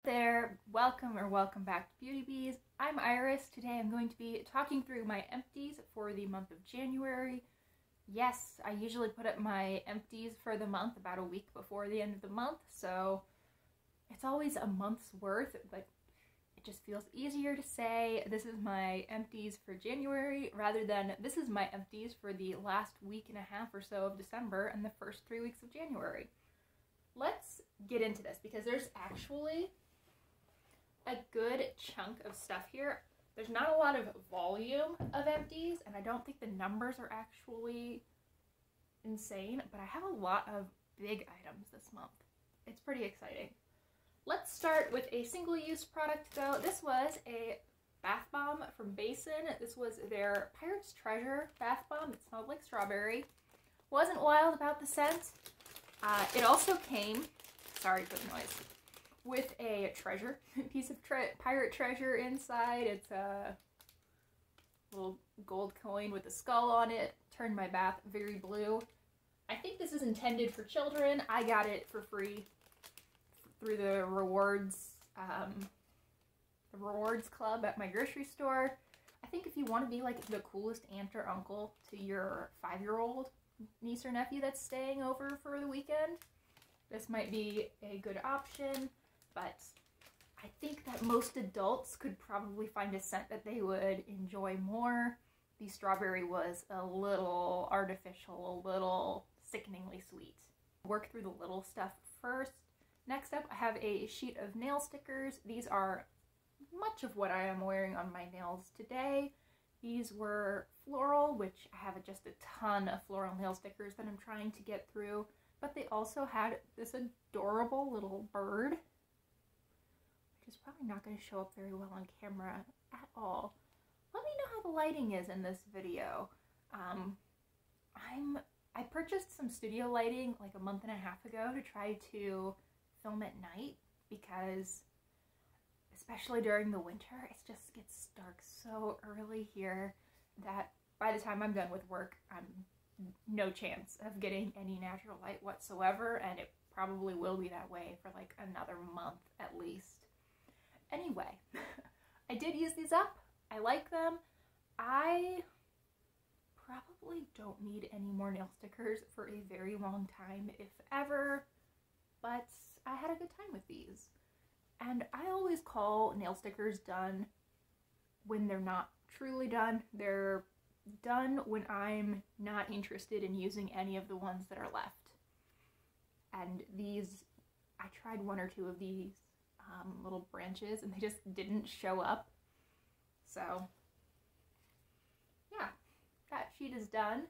there, welcome back to Beauty Bees. I'm Iris. Today I'm going to be talking through my empties for the month of January. Yes, I usually put up my empties for the month about a week before the end of the month, so it's always a month's worth, but it just feels easier to say this is my empties for January rather than this is my empties for the last week and a half or so of December and the first 3 weeks of January. Let's get into this because there's actually a good chunk of stuff here. There's not a lot of volume of empties, and I don't think the numbers are actually insane, but I have a lot of big items this month. It's pretty exciting. Let's start with a single-use product though. This was a bath bomb from Basin. This was their Pirate's Treasure bath bomb. It smelled like strawberry. Wasn't wild about the scent. It also came, sorry for the noise, with a treasure, piece of pirate treasure inside. It's a little gold coin with a skull on it. Turned my bath very blue. I think this is intended for children. I got it for free through the rewards club at my grocery store. I think if you want to be like the coolest aunt or uncle to your 5-year-old niece or nephew that's staying over for the weekend, this might be a good option, but I think that most adults could probably find a scent that they would enjoy more. The strawberry was a little artificial, a little sickeningly sweet. Work through the little stuff first. Next up, I have a sheet of nail stickers. These are much of what I am wearing on my nails today. These were floral, which I have just a ton of floral nail stickers that I'm trying to get through, but they also had this adorable little bird, which is probably not going to show up very well on camera at all. Let me know how the lighting is in this video. I purchased some studio lighting like a month and a half ago to try to film at night because especially during the winter, it just gets dark so early here that by the time I'm done with work, I'm no chance of getting any natural light whatsoever, and it probably will be that way for like another month at least. Anyway, I did use these up. I like them. I probably don't need any more nail stickers for a very long time, if ever, but I had a good time with these. And I always call nail stickers done when they're not truly done. They're done when I'm not interested in using any of the ones that are left. And these, I tried 1 or 2 of these little branches and they just didn't show up. So yeah, that sheet is done.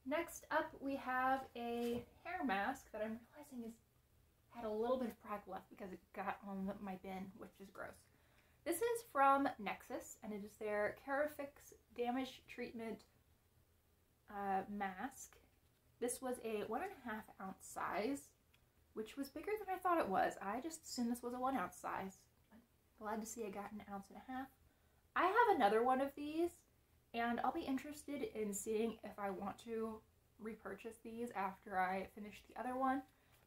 Next up we have a hair mask that I'm realizing had a little bit of product left because it got on my bin, which is gross. This is from Nexus, and it is their Carafix Damage Treatment mask. This was a 1.5 ounce size, which was bigger than I thought it was. I just assumed this was a 1 ounce size. I'm glad to see I got 1.5 ounces. I have another one of these, and I'll be interested in seeing if I want to repurchase these after I finish the other one.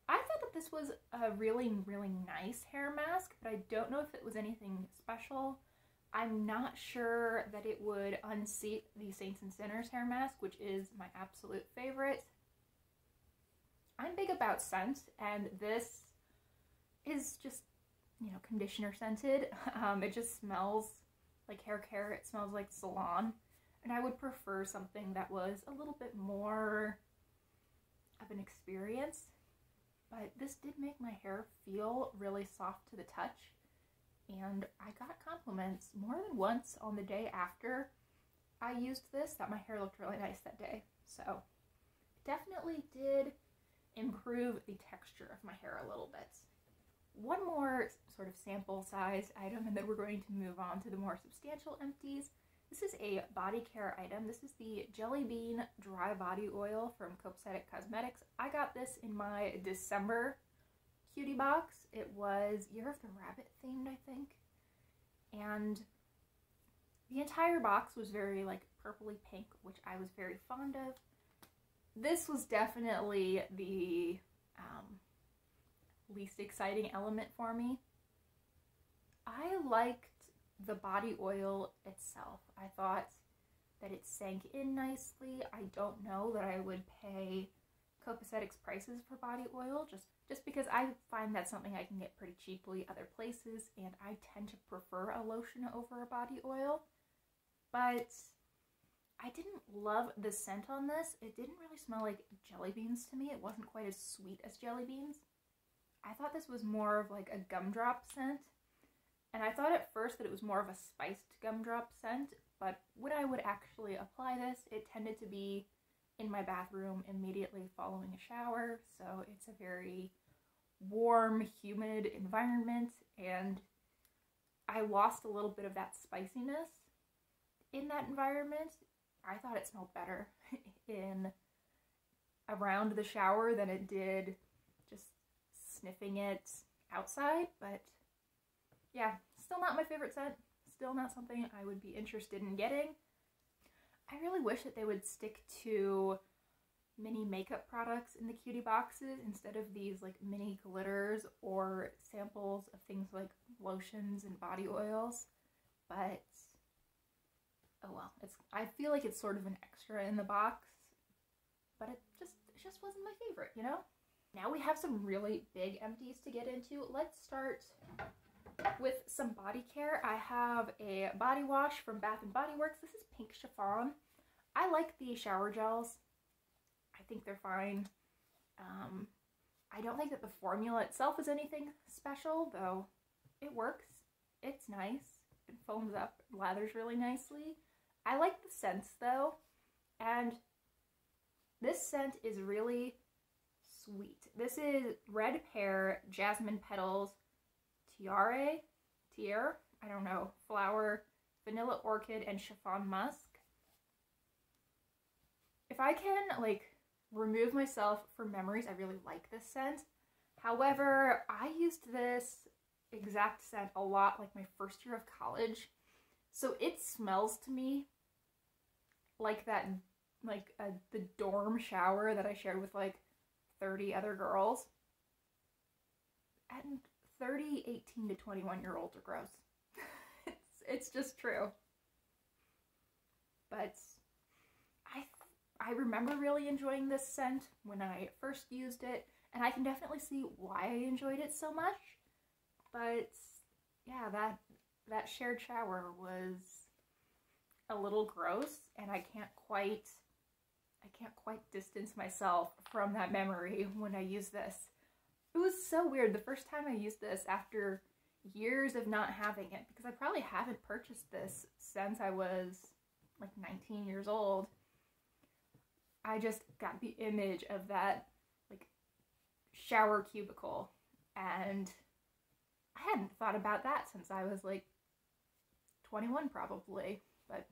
I thought that this was a really, really nice hair mask, but I don't know if it was anything special. I'm not sure that it would unseat the Saints and Sinners hair mask, which is my absolute favorite. I'm big about scent, and this is just, you know, conditioner scented. It just smells like hair care. It smells like salon, and I would prefer something that was a little bit more of an experience. But this did make my hair feel really soft to the touch, and I got compliments more than once on the day after I used this that my hair looked really nice that day. So it definitely did improve the texture of my hair a little bit. One more sort of sample sized item, and then we're going to move on to the more substantial empties. This is a body care item. This is the Jelly Bean Dry Body Oil from Copacetic Cosmetics. I got this in my December cutie box. It was Year of the Rabbit themed, I think. And the entire box was very like purpley pink, which I was very fond of. This was definitely the least exciting element for me. liked the body oil itself. I thought that it sank in nicely. I don't know that I would pay copacetic prices for body oil, just because I find that's something I can get pretty cheaply other places, and I tend to prefer a lotion over a body oil. But I didn't love the scent on this. It didn't really smell like jelly beans to me. It wasn't quite as sweet as jelly beans. I thought this was more of like a gumdrop scent. And I thought at first that it was more of a spiced gumdrop scent, but when I would actually apply this, it tended to be in my bathroom immediately following a shower. So it's a very warm, humid environment, and I lost a little bit of that spiciness in that environment. I thought it smelled better in around the shower than it did just sniffing it outside, but yeah, still not my favorite scent. Still not something I would be interested in getting. I really wish that they would stick to mini makeup products in the cutie boxes instead of these like mini glitters or samples of things like lotions and body oils. But oh well, I feel like it's sort of an extra in the box, but it just wasn't my favorite, you know? Now we have some really big empties to get into. Let's start with some body care. I have a body wash from Bath & Body Works. This is pink chiffon. I like the shower gels. I think they're fine. I don't think that the formula itself is anything special, though it works. It's nice. It foams up, lathers really nicely. I like the scents though, and this scent is really sweet. This is Red Pear, Jasmine Petals, Tiare, I don't know, Flower, Vanilla Orchid, and Chiffon Musk. If I can, like, remove myself from memories, I really like this scent. However, I used this exact scent a lot, like, my first year of college. So it smells to me like that, like, the dorm shower that I shared with, like, 30 other girls. And 30, 18 to 21-year-olds are gross. It's just true. But I remember really enjoying this scent when I first used it, and I can definitely see why I enjoyed it so much. But yeah, that shared shower was a little gross, and I can't quite distance myself from that memory when I use this. It was so weird the first time I used this after years of not having it, because I probably haven't purchased this since I was like 19 years old. I just got the image of that like shower cubicle, and I hadn't thought about that since I was like 21 probably. But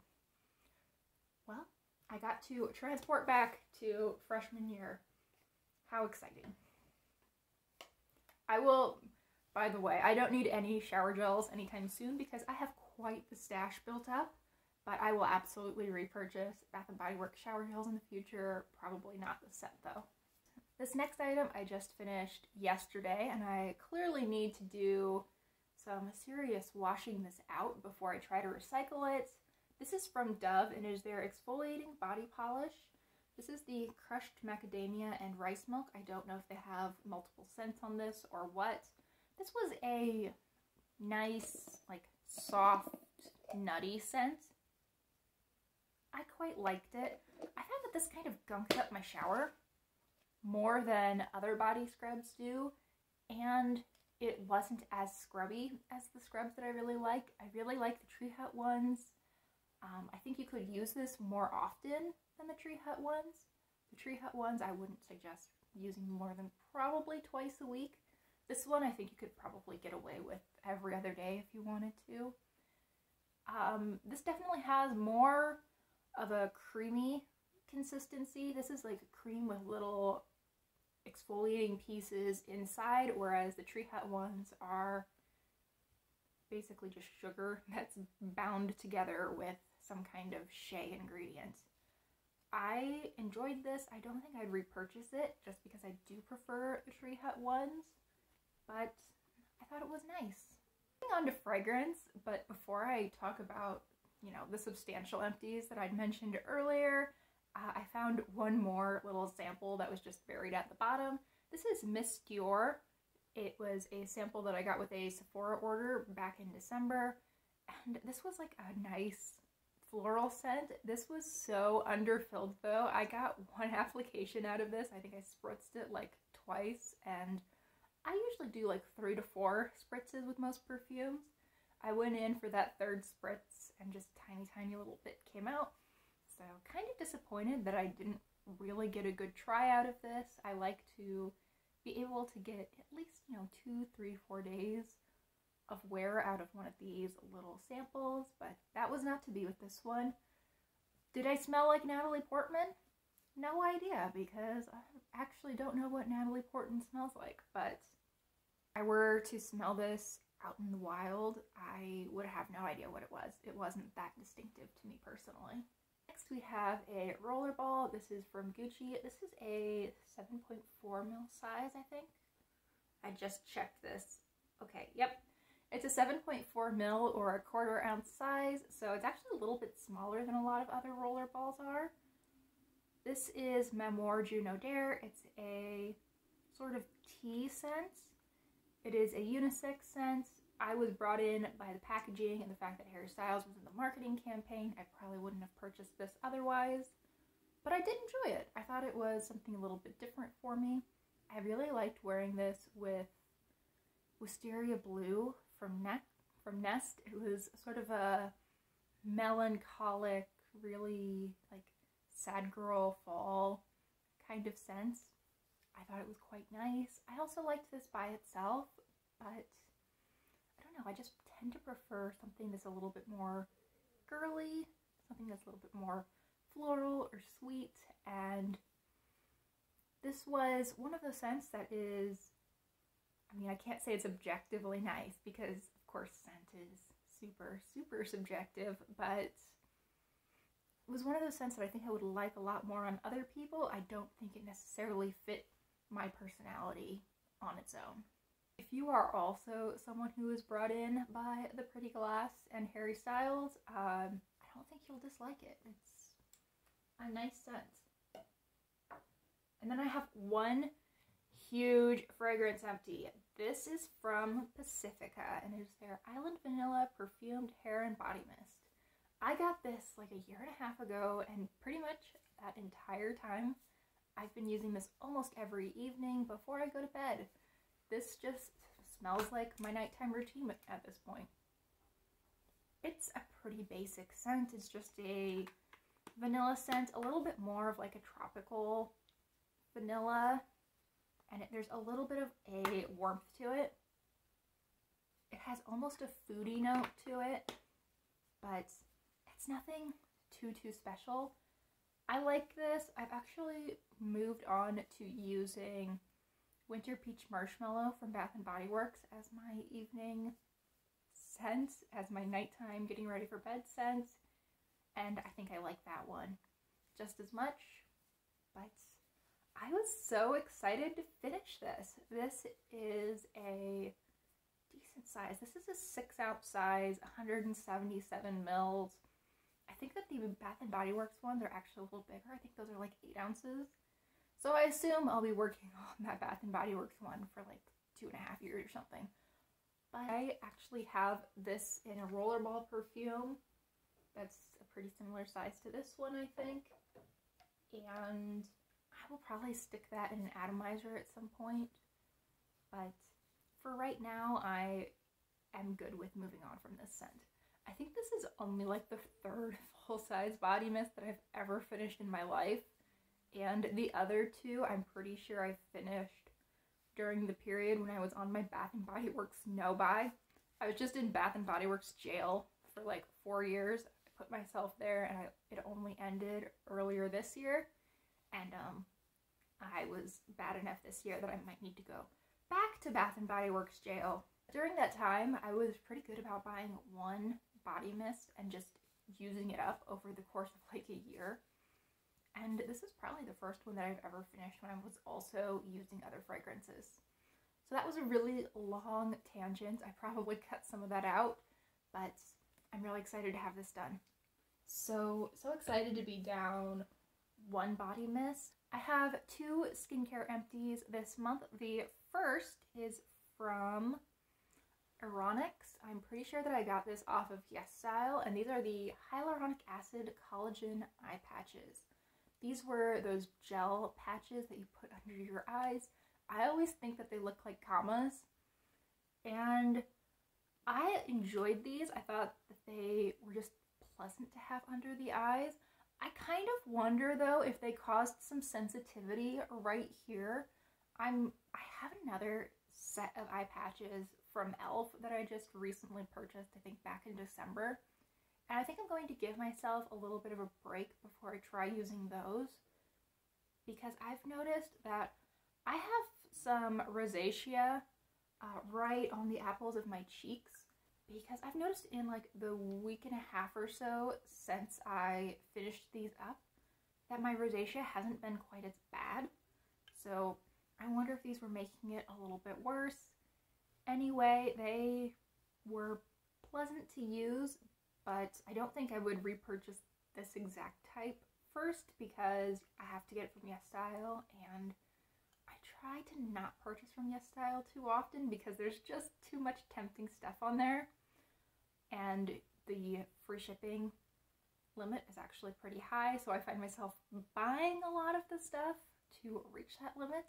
well, I got to transport back to freshman year. How exciting. I will, by the way, I don't need any shower gels anytime soon because I have quite the stash built up, but I will absolutely repurchase Bath & Body Works shower gels in the future. Probably not the set though. This next item I just finished yesterday, and I clearly need to do some serious washing this out before I try to recycle it. This is from Dove, and it is their exfoliating body polish. This is the crushed macadamia and rice milk. I don't know if they have multiple scents on this or what. This was a nice, like, soft, nutty scent. I quite liked it. I found that this kind of gunked up my shower more than other body scrubs do, and it wasn't as scrubby as the scrubs that I really like. I really like the Tree Hut ones. I think you could use this more often than the Tree Hut ones. The Tree Hut ones I wouldn't suggest using more than probably twice a week. This one I think you could probably get away with every other day if you wanted to. This definitely has more of a creamy consistency. This is like a cream with little exfoliating pieces inside, whereas the Tree Hut ones are basically just sugar that's bound together with some kind of shea ingredient. I enjoyed this. I don't think I'd repurchase it just because I do prefer the Tree Hut ones, but I thought it was nice. On to fragrance, but before I talk about, you know, the substantial empties that I'd mentioned earlier, I found one more little sample that was just buried at the bottom. This is Misture. It was a sample that I got with a Sephora order back in December, and this was like a nice floral scent. This was so underfilled though. I got one application out of this. I think I spritzed it like twice, and I usually do like 3 to 4 spritzes with most perfumes. I went in for that third spritz and just tiny little bit came out. So kind of disappointed that I didn't really get a good try out of this. I like to be able to get at least, you know, 2, 3, 4 days of wear out of one of these little samples, but that was not to be with this one. Did I smell like Natalie Portman? No idea, because I actually don't know what Natalie Portman smells like, but if I were to smell this out in the wild, I would have no idea what it was. It wasn't that distinctive to me personally. Next we have a rollerball. This is from Gucci. This is a 7.4 ml size, I think. I just checked this. Okay, yep. It's a 7.4 ml or a 1/4 ounce size, so it's actually a little bit smaller than a lot of other rollerballs are. This is Memoir Juno Dare. It's a sort of tea scent. It is a unisex scent. I was brought in by the packaging and the fact that Harry Styles was in the marketing campaign. I probably wouldn't have purchased this otherwise, but I did enjoy it. I thought it was something a little bit different for me. I really liked wearing this with Wisteria Blue from Nest. It was sort of a melancholic, really like sad girl fall kind of scent. I thought it was quite nice. I also liked this by itself, but I don't know, I just tend to prefer something that's a little bit more girly, something that's a little bit more floral or sweet, and this was one of those scents that is, I mean, I can't say it's objectively nice because, of course, scent is super subjective, but it was one of those scents that I think I would like a lot more on other people. I don't think it necessarily fit my personality on its own. If you are also someone who is brought in by the Pretty Glass and Harry Styles, I don't think you'll dislike it. It's a nice scent. And then I have one huge fragrance empty. This is from Pacifica, and it is their Island Vanilla Perfumed Hair and Body Mist. I got this like 1.5 years ago, and pretty much that entire time I've been using this almost every evening before I go to bed. This just smells like my nighttime routine at this point. It's a pretty basic scent. It's just a vanilla scent, a little bit more of like a tropical vanilla, and there's a little bit of a warmth to it. It has almost a foodie note to it, but it's nothing too special. I like this. I've actually moved on to using Winter Peach Marshmallow from Bath & Body Works as my evening scent, as my nighttime getting ready for bed scent, and I think I like that one just as much, but I was so excited to finish this. This is a decent size. This is a 6 ounce size, 177 mils. I think that the Bath & Body Works ones are actually a little bigger. I think those are like 8 ounces. So I assume I'll be working on that Bath & Body Works one for like 2.5 years or something. But I actually have this in a rollerball perfume that's a pretty similar size to this one, I think. And I will probably stick that in an atomizer at some point. But for right now, I am good with moving on from this scent. I think this is only like the 3rd full-size body mist that I've ever finished in my life. And the other 2, I'm pretty sure I finished during the period when I was on my Bath & Body Works no-buy. I was just in Bath & Body Works jail for like 4 years. I put myself there, and it only ended earlier this year. And I was bad enough this year that I might need to go back to Bath & Body Works jail. During that time, I was pretty good about buying one body mist and just using it up over the course of like a year. And this is probably the first one that I've ever finished when I was also using other fragrances. So that was a really long tangent. I probably cut some of that out, but I'm really excited to have this done. So excited to be down one body mist. I have 2 skincare empties this month. The first is from Ironics. I'm pretty sure that I got this off of YesStyle, and these are the hyaluronic acid collagen eye patches. These were those gel patches that you put under your eyes. I always think that they look like commas, and I enjoyed these. I thought that they were just pleasant to have under the eyes. I kind of wonder though if they caused some sensitivity right here. I have another set of eye patches from e.l.f. that I just recently purchased, I think back in December. And I think I'm going to give myself a little bit of a break before I try using those, because I've noticed that I have some rosacea right on the apples of my cheeks, because I've noticed in like the week and a half or so since I finished these up that my rosacea hasn't been quite as bad. So I wonder if these were making it a little bit worse. Anyway, they were pleasant to use, but I don't think I would repurchase this exact type first because I have to get it from YesStyle, and I try to not purchase from YesStyle too often because there's just too much tempting stuff on there, and the free shipping limit is actually pretty high, so I find myself buying a lot of the stuff to reach that limit.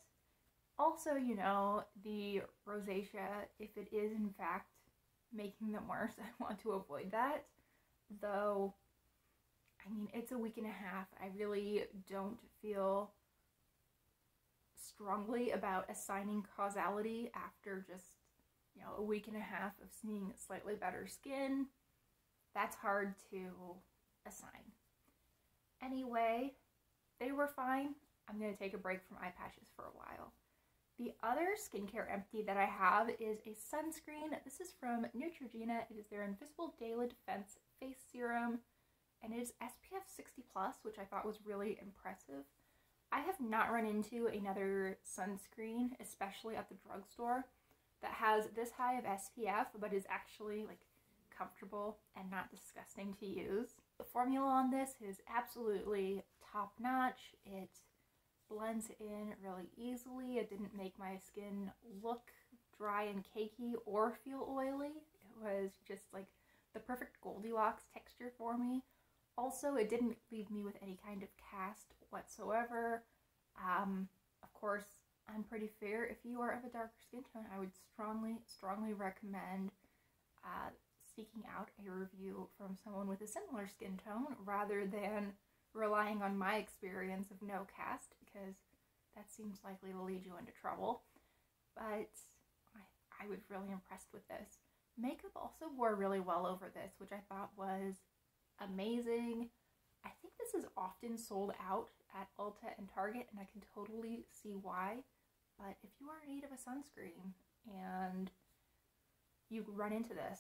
Also, you know, the rosacea, if it is in fact making them worse, I want to avoid that. Though, I mean, it's a week and a half. I really don't feel strongly about assigning causality after just, you know, a week and a half of seeing slightly better skin. That's hard to assign. Anyway, they were fine. I'm going to take a break from eye patches for a while. The other skincare empty that I have is a sunscreen. This is from Neutrogena. It is their Invisible Daily Defense Face Serum, and it is SPF 60+, which I thought was really impressive. I have not run into another sunscreen, especially at the drugstore, that has this high of SPF, but is actually like comfortable and not disgusting to use. The formula on this is absolutely top-notch. It blends in really easily. It didn't make my skin look dry and cakey or feel oily. It was just like the perfect Goldilocks texture for me. Also, it didn't leave me with any kind of cast whatsoever. Of course, I'm pretty fair. If you are of a darker skin tone, I would strongly recommend seeking out a review from someone with a similar skin tone rather than relying on my experience of no cast, because that seems likely to lead you into trouble. But I was really impressed with this. Makeup also wore really well over this, which I thought was amazing. I think this is often sold out at Ulta and Target, and I can totally see why. But if you are in need of a sunscreen and you run into this,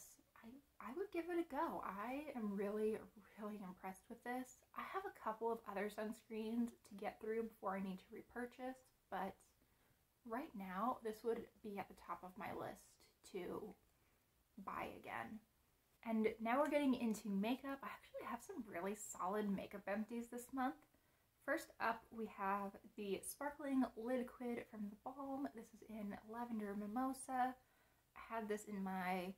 I would give it a go. I am really impressed with this. I have a couple of other sunscreens to get through before I need to repurchase, but right now this would be at the top of my list to buy again. And now we're getting into makeup. I actually have some really solid makeup empties this month. First up, we have the Sparkling Liquid from the Balm. This is in Lavender Mimosa. I had this in my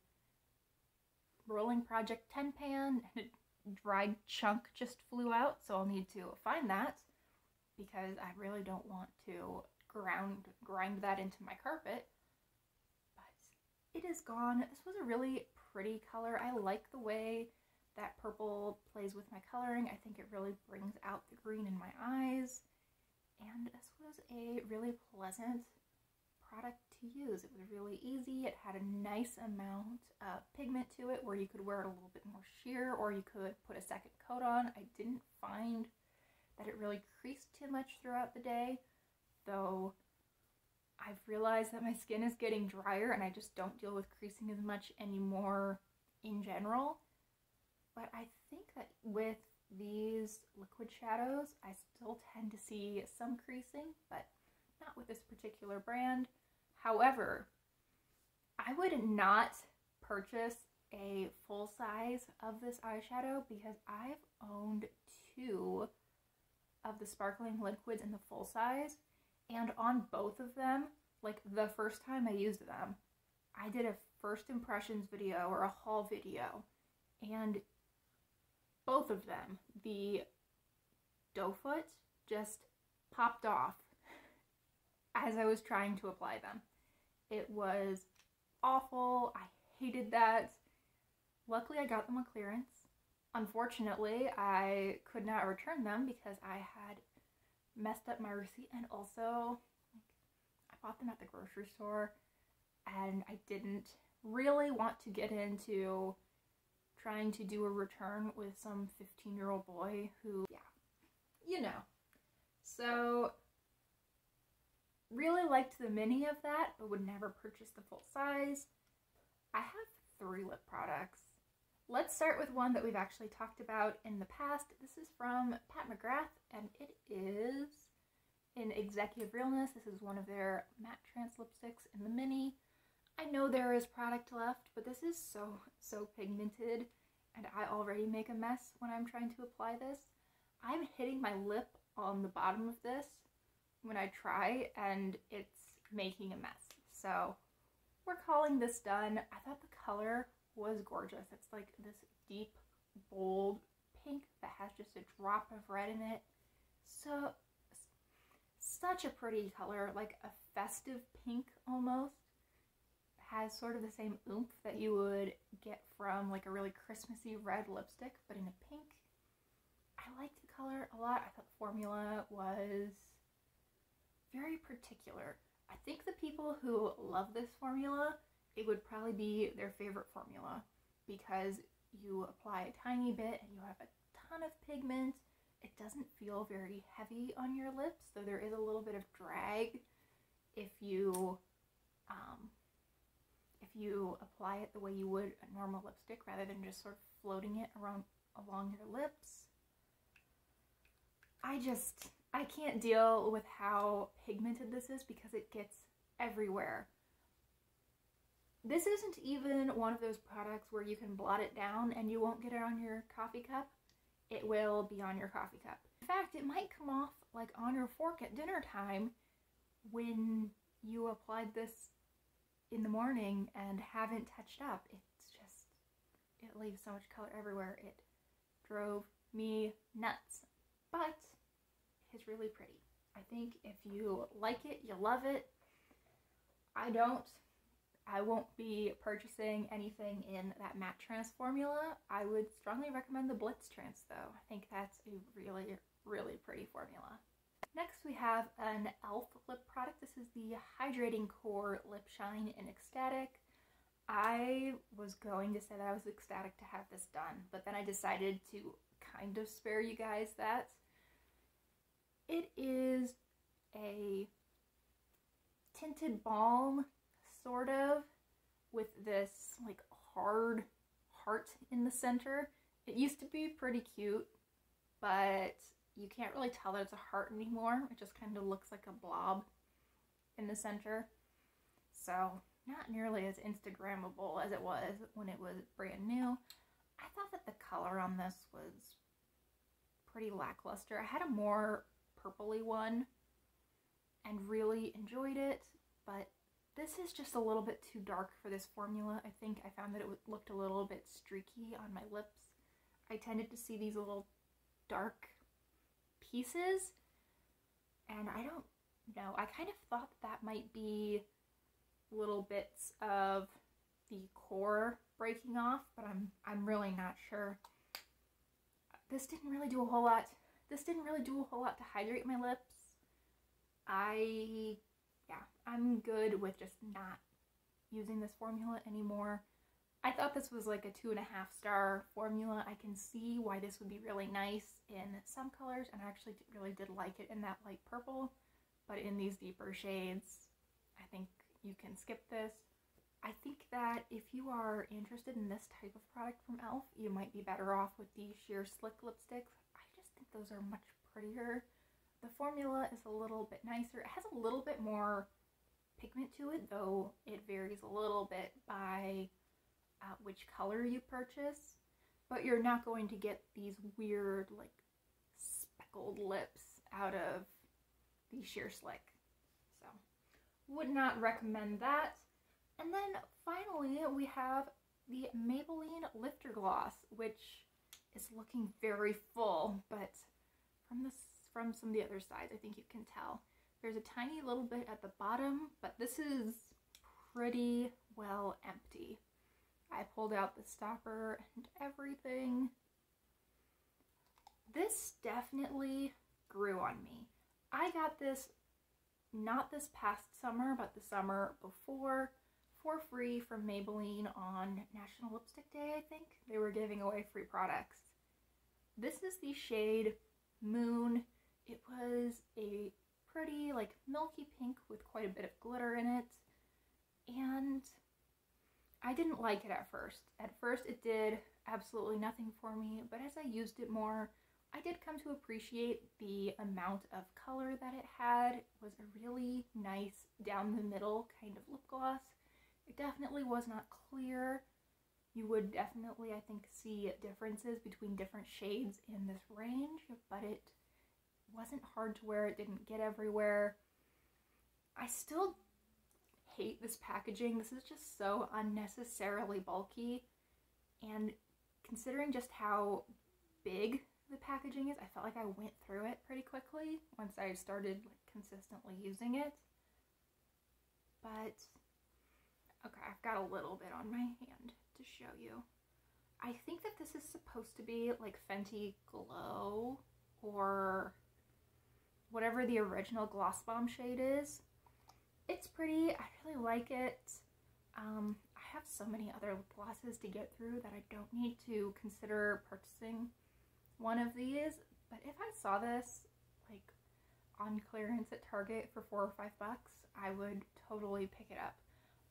Rolling Project 10 pan, and a dried chunk just flew out, so I'll need to find that because I really don't want to grind that into my carpet. But it is gone. This was a really pretty color. I like the way that purple plays with my coloring. I think it really brings out the green in my eyes, and this was a really pleasant product to use. It was really easy. It had a nice amount of pigment to it where you could wear it a little bit more sheer, or you could put a second coat on. I didn't find that it really creased too much throughout the day, though I've realized that my skin is getting drier and I just don't deal with creasing as much anymore in general. But I think that with these liquid shadows, I still tend to see some creasing, but not with this particular brand. However, I would not purchase a full size of this eyeshadow because I've owned 2 of the sparkling liquids in the full size, and on both of them, like the first time I used them, I did a first impressions video or a haul video, and both of them, the doe foot just popped off as I was trying to apply them. It was awful. I hated that. Luckily, I got them on clearance. Unfortunately, I could not return them because I had messed up my receipt, and also I bought them at the grocery store and I didn't really want to get into trying to do a return with some 15-year-old boy who, yeah, you know. So, really liked the mini of that, but would never purchase the full size. I have 3 lip products. Let's start with one that we've actually talked about in the past. This is from Pat McGrath, and it is in Executive Realness. This is one of their matte trans lipsticks in the mini. I know there is product left, but this is so pigmented, and I already make a mess when I'm trying to apply this. I'm hitting my lip on the bottom of this when I try, and it's making a mess. So we're calling this done. I thought the color was gorgeous. It's like this deep, bold pink that has just a drop of red in it. So, such a pretty color, like a festive pink almost. Has sort of the same oomph that you would get from like a really Christmassy red lipstick, but in a pink. I liked the color a lot. I thought the formula was very particular. I think the people who love this formula, it would probably be their favorite formula because you apply a tiny bit and you have a ton of pigment. It doesn't feel very heavy on your lips, though there is a little bit of drag if you apply it the way you would a normal lipstick rather than just sort of floating it around along your lips. I can't deal with how pigmented this is because it gets everywhere. This isn't even one of those products where you can blot it down and you won't get it on your coffee cup. It will be on your coffee cup. In fact, it might come off like on your fork at dinner time when you applied this in the morning and haven't touched up. It leaves so much color everywhere. It drove me nuts. But it's really pretty. I think if you like it, you love it. I won't be purchasing anything in that matte trans formula. I would strongly recommend the Blitz Trans though. I think that's a really, really pretty formula. Next we have an e.l.f. lip product. This is the Hydrating Core Lip Shine in Ecstatic. I was going to say that I was ecstatic to have this done, but then I decided to kind of spare you guys that. It is a tinted balm, sort of, with this like hard heart in the center. It used to be pretty cute, but you can't really tell that it's a heart anymore. It just kind of looks like a blob in the center. So not nearly as Instagrammable as it was when it was brand new. I thought that the color on this was pretty lackluster. I had a more purpley one and really enjoyed it, but this is just a little bit too dark for this formula. I think I found that it looked a little bit streaky on my lips. I tended to see these little dark pieces, and I don't know. I kind of thought that might be little bits of the core breaking off, but I'm really not sure. This didn't really do a whole lot. This didn't really do a whole lot to hydrate my lips. I'm good with just not using this formula anymore. I thought this was like a 2.5 star formula. I can see why this would be really nice in some colors, and I actually really did like it in that light purple, but in these deeper shades, I think you can skip this. I think that if you are interested in this type of product from e.l.f., you might be better off with the Sheer Slick lipsticks. I just think those are much prettier. The formula is a little bit nicer. It has a little bit more pigment to it, though it varies a little bit by which color you purchase. But you're not going to get these weird, like, speckled lips out of the Sheer Slick. So, would not recommend that. And then finally, we have the Maybelline Lifter Gloss, which is looking very full, but from some of the other sides, I think you can tell. There's a tiny little bit at the bottom, but this is pretty well empty. I pulled out the stopper and everything. This definitely grew on me. I got this not this past summer, but the summer before, for free from Maybelline on National Lipstick Day, I think. They were giving away free products. This is the shade Moon. It was a pretty, like, milky pink with quite a bit of glitter in it. And I didn't like it at first. At first it did absolutely nothing for me, but as I used it more, I did come to appreciate the amount of color that it had. It was a really nice down the middle kind of lip gloss. It definitely was not clear. You would definitely, I think, see differences between different shades in this range, but it wasn't hard to wear. It didn't get everywhere. I still hate this packaging. This is just so unnecessarily bulky, and considering just how big the packaging is, I felt like I went through it pretty quickly once I started, like, consistently using it. But okay, I've got a little bit on my hand to show you. I think that this is supposed to be like Fenty Glow or whatever the original Gloss Bomb shade is. It's pretty. I really like it. I have so many other lip glosses to get through that I don't need to consider purchasing one of these. But if I saw this like on clearance at Target for $4 or $5, I would totally pick it up.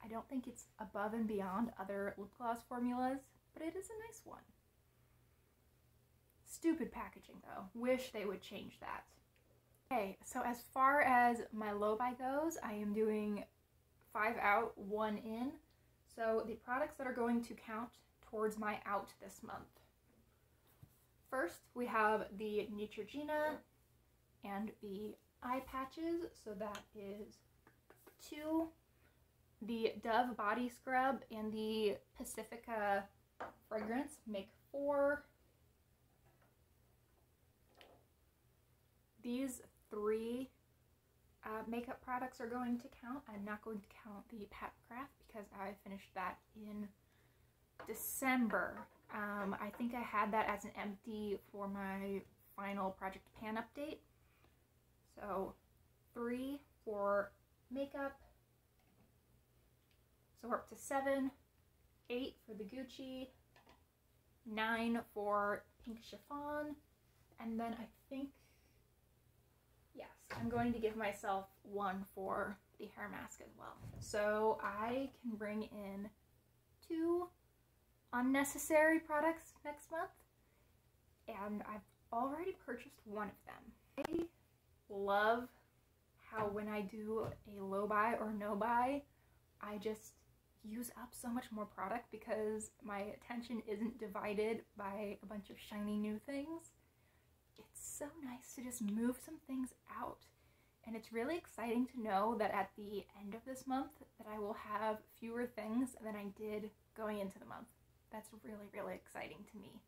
I don't think it's above and beyond other lip gloss formulas, but it is a nice one. Stupid packaging though. Wish they would change that. Okay, so as far as my low buy goes, I am doing 5 out, 1 in. So the products that are going to count towards my out this month. First, we have the Neutrogena and the eye patches. So that is 2. The Dove Body Scrub and the Pacifica fragrance make 4. These 3 makeup products are going to count. I'm not going to count the McGrath because I finished that in December. I think I had that as an empty for my final Project Pan update. So 3 for makeup. So we're up to 7, 8 for the Gucci, 9 for Pink Chiffon, and then I think, yes, I'm going to give myself 1 for the hair mask as well. So I can bring in 2 unnecessary products next month, and I've already purchased 1 of them. I love how when I do a low buy or no buy, I just use up so much more product because my attention isn't divided by a bunch of shiny new things. It's so nice to just move some things out, and it's really exciting to know that at the end of this month that I will have fewer things than I did going into the month. That's really, really exciting to me.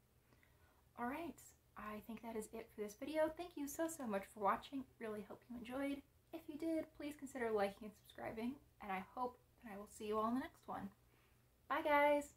Alright, I think that is it for this video. Thank you so much for watching. Really hope you enjoyed. If you did, please consider liking and subscribing, and I hope I will see you all in the next one. Bye, guys!